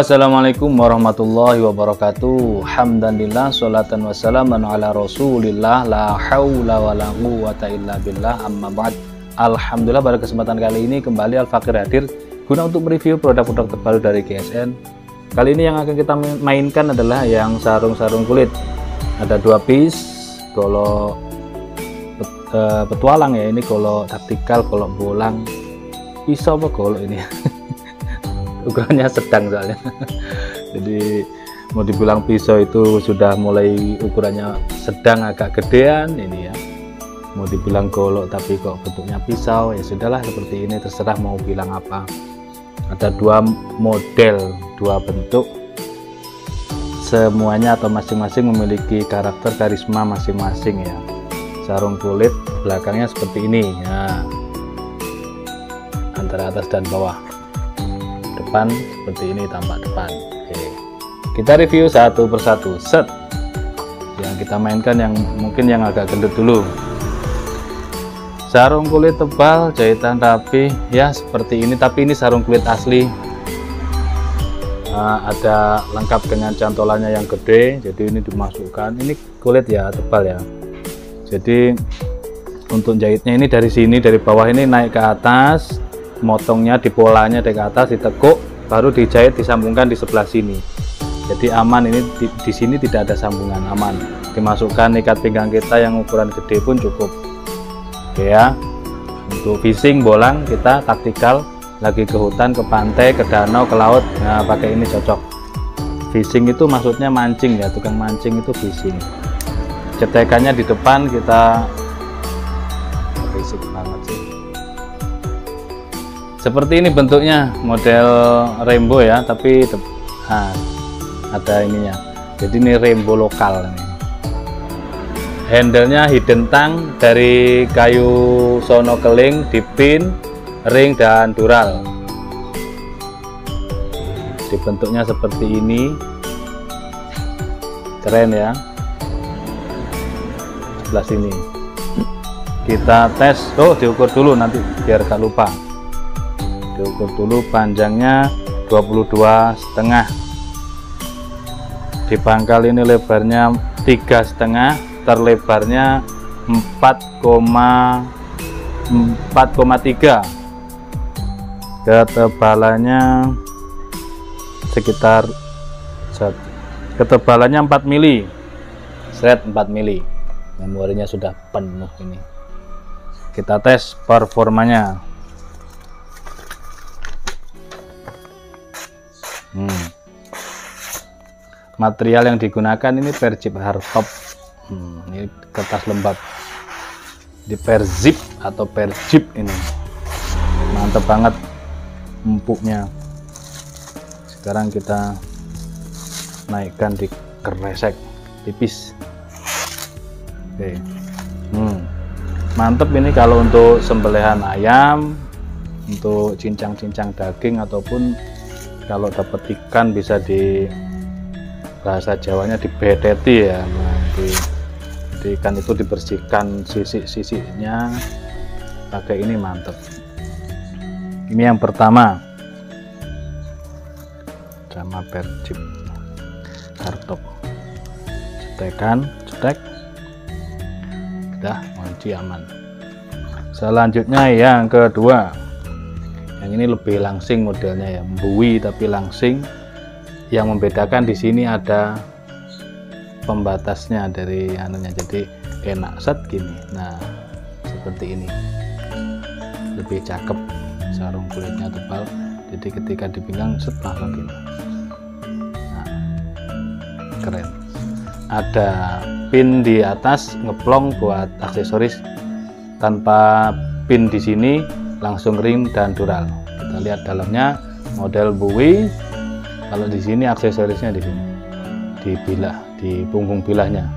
Assalamualaikum warahmatullahi wabarakatuh. Hamdanillah, sholatan wassalaman ala rasulillah, la hawla wa la quwwata illa billah, amma ba'd. Alhamdulillah, pada kesempatan kali ini kembali Al-Fakir hadir guna untuk mereview produk-produk terbaru dari GSN. Kali ini yang akan kita mainkan adalah yang sarung-sarung kulit. Ada 2 piece, golok petualang ya, ini golok taktikal, golok bolang, pisau apa golok ini. Ukurannya sedang soalnya. Jadi mau dibilang pisau itu sudah mulai ukurannya sedang agak gedean ini ya. Mau dibilang golok tapi kok bentuknya pisau, ya sudahlah seperti ini, terserah mau bilang apa. Ada 2 model, 2 bentuk, semuanya atau masing-masing memiliki karakter karisma masing-masing ya. Sarung kulit belakangnya seperti ini ya, antara atas dan bawah. Depan seperti ini, tampak depan. Oke, kita review satu persatu. Set yang kita mainkan yang mungkin yang agak gendut dulu. Sarung kulit tebal, jahitan rapi ya, seperti ini, tapi ini sarung kulit asli. Ada lengkap dengan cantolannya yang gede, jadi ini dimasukkan. Ini kulit ya, tebal ya. Jadi untuk jahitnya ini dari sini, dari bawah ini naik ke atas, motongnya di polanya dari atas, ditekuk, baru dijahit, disambungkan di sebelah sini. Jadi aman, ini di sini tidak ada sambungan, aman. Dimasukkan ikat pinggang kita yang ukuran gede pun cukup. Oke ya. Untuk fishing bolang kita taktikal, lagi ke hutan, ke pantai, ke danau, ke laut, nah pakai ini cocok. Fishing itu maksudnya mancing ya, tukang mancing itu fishing. Cetekannya di depan, kita basic banget sih. Seperti ini bentuknya, model rainbow ya, tapi ada ininya. Jadi ini rainbow lokal nih. Handle-nya hidden tang dari kayu sono keling, dipin, ring dan dural. Dibentuknya seperti ini, keren ya. Sebelah sini kita tes, diukur dulu nanti biar gak lupa. Diukur dulu, panjangnya 22,5, di pangkal ini lebarnya 3,5, terlebarnya 4,3, ketebalannya sekitar ketebalannya 4 mili, thread 4 mili. Memorinya sudah penuh ini. Kita tes performanya. Material yang digunakan ini Perzip hardtop. Ini kertas lembab di Perzip atau Perzip, ini mantap banget empuknya. Sekarang kita naikkan di kresek tipis. Oke, mantep ini kalau untuk sembelihan ayam, untuk cincang-cincang daging, ataupun kalau dapat ikan bisa di bahasa Jawanya dibeteti ya. Jadi ikan itu dibersihkan sisik-sisiknya pakai ini, mantep. Ini yang pertama sama Perzip hardtop. Cetekan, cetek, udah kunci aman. Selanjutnya yang kedua, yang ini lebih langsing modelnya ya, mbui tapi langsing. Yang membedakan di sini ada pembatasnya dari anunya, jadi enak set gini. Nah seperti ini, lebih cakep, sarung kulitnya tebal, jadi ketika dipinggang set langsung gini. Nah, keren. Ada pin di atas ngeplong buat aksesoris, tanpa pin di sini, langsung ring dan dural. Kita lihat dalamnya, model buoy. Kalau di sini aksesorisnya di sini, di bilah, di punggung bilahnya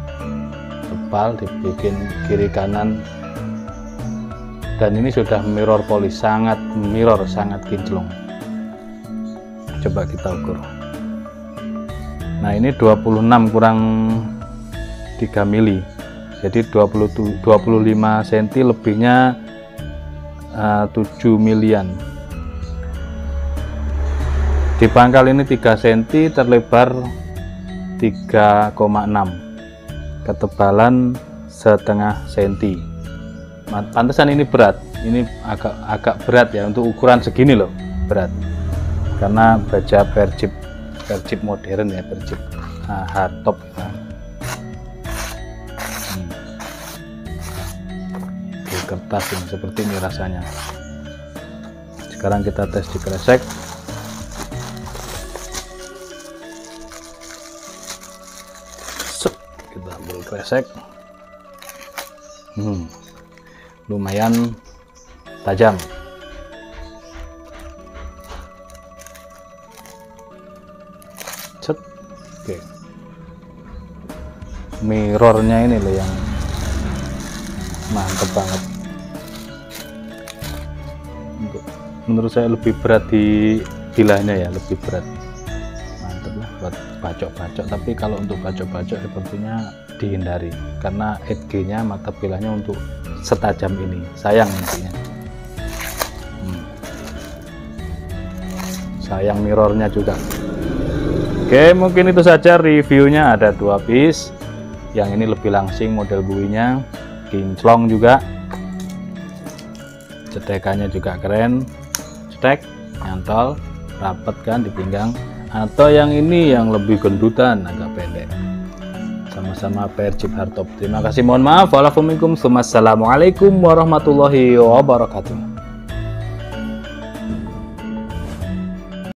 tebal, dibikin kiri kanan, dan ini sudah mirror polish, sangat mirror, sangat kinclong. Coba kita ukur. Nah ini 26 kurang 3 mili, jadi 25 cm, lebihnya 7 milian. Di pangkal ini 3 cm, terlebar 3,6, ketebalan setengah senti. Pantesan ini berat, ini agak berat ya untuk ukuran segini loh, berat. Karena baja persib modern ya, persib hardtop ya. Di kertas ini seperti ini rasanya. Sekarang kita tes di kresek. Kita ambil kresek. Lumayan tajam. Cet. Oke. Mirrornya ini loh yang mantep banget. Menurut saya lebih berat di bilahnya ya, lebih berat. Mantep lah buat bacok-bacok, tapi kalau untuk bacok-bacok sepertinya dihindari karena edge-nya mata bilahnya untuk setajam ini, sayang intinya. Sayang mirrornya juga. Oke, mungkin itu saja reviewnya. Ada 2 piece, yang ini lebih langsing model buinya, kinclong juga, cetekannya juga keren, cetek, nyantol, rapet kan di pinggang. Atau yang ini yang lebih gendutan, agak pendek. Sama-sama persib hardtop. Terima kasih, mohon maaf. Wassalamualaikum warahmatullahi wabarakatuh.